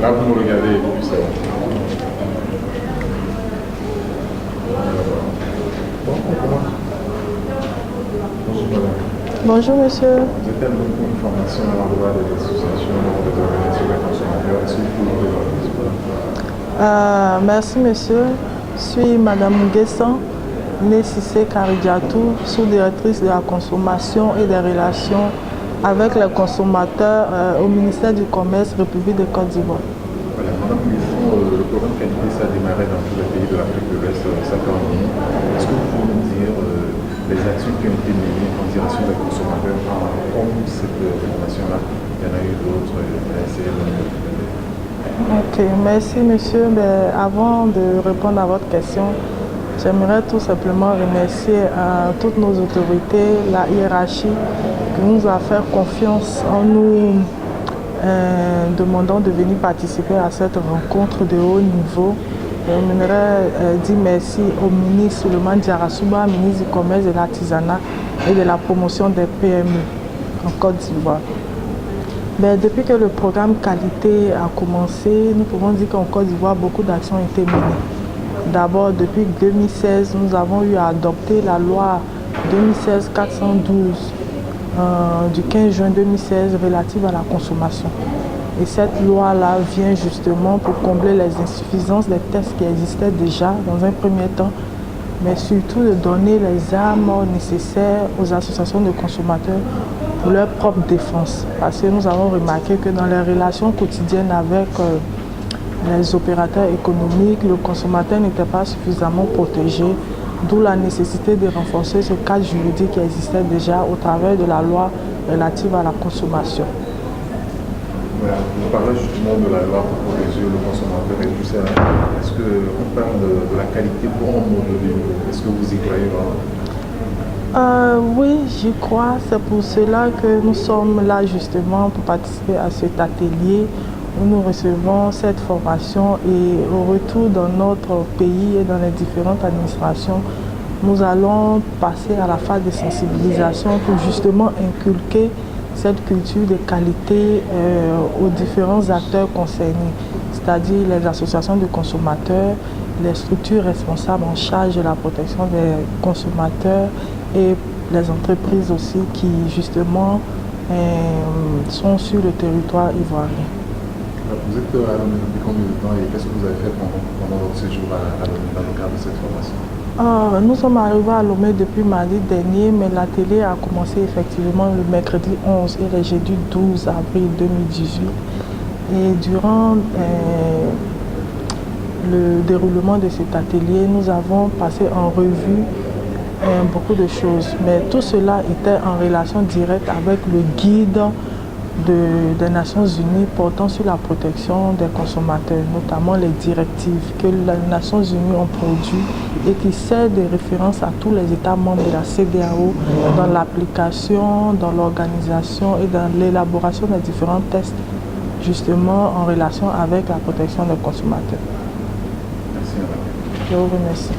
Là, vous me regardez et puis c'est bon. Bon, on commence. Bonjour madame. Bonjour monsieur. Vous êtes un pour une formation à l'endroit des associations des organisations des consommateurs. Est-ce que vous pouvez vous présenter? Merci monsieur. Je suis madame Nguessan Nessissé Karidiatou, sous-directrice de la consommation et des relations avec les consommateurs au ministère du Commerce, République de Côte d'Ivoire. Voilà, madame Nguessan, le programme qualité, ça a démarré dans tous les pays de l'Afrique de l'Est, 5 ans et demi. Est-ce que vous pouvez nous dire les actions qui ont été menées en direction des consommateurs comme cette formation-là? Il y en a eu d'autres, Ok, merci monsieur. Avant de répondre à votre question, j'aimerais tout simplement remercier toutes nos autorités, la hiérarchie qui nous a fait confiance en nous demandant de venir participer à cette rencontre de haut niveau. J'aimerais dire merci au ministre Souleymane Diarra-Souba, ministre du Commerce et de l'Artisanat et de la promotion des PME en Côte d'Ivoire. Depuis que le programme qualité a commencé, nous pouvons dire qu'en Côte d'Ivoire, beaucoup d'actions ont été menées. D'abord, depuis 2016, nous avons eu à adopter la loi 2016-412 du 15 juin 2016 relative à la consommation. Et cette loi-là vient justement pour combler les insuffisances des tests qui existaient déjà dans un premier temps, mais surtout de donner les armes nécessaires aux associations de consommateurs pour leur propre défense. Parce que nous avons remarqué que dans les relations quotidiennes avec les opérateurs économiques, le consommateur n'était pas suffisamment protégé, d'où la nécessité de renforcer ce cadre juridique qui existait déjà au travers de la loi relative à la consommation. Voilà, vous parlez justement de la loi pour protéger le consommateur et tout ça. Est-ce qu'on parle de la qualité pour un mot de niveau? Est-ce que vous y croyez vraiment? Oui, j'y crois. C'est pour cela que nous sommes là justement pour participer à cet atelier où nous recevons cette formation et au retour dans notre pays et dans les différentes administrations, nous allons passer à la phase de sensibilisation pour justement inculquer cette culture de qualité aux différents acteurs concernés, c'est-à-dire les associations de consommateurs, les structures responsables en charge de la protection des consommateurs et les entreprises aussi qui justement sont sur le territoire ivoirien. Vous êtes à Lomé depuis combien de temps et qu'est-ce que vous avez fait pendant votre séjour à Lomé dans le cadre de cette formation? Nous sommes arrivés à Lomé depuis mardi dernier, mais l'atelier a commencé effectivement le mercredi 11 et le jeudi 12 avril 2018. Et durant le déroulement de cet atelier, nous avons passé en revue beaucoup de choses. Mais tout cela était en relation directe avec le guide des Nations Unies portant sur la protection des consommateurs, notamment les directives que les Nations Unies ont produites et qui servent de référence à tous les États membres de la CEDEAO dans l'application, dans l'organisation et dans l'élaboration des différents tests justement en relation avec la protection des consommateurs. Merci madame. Je vous remercie.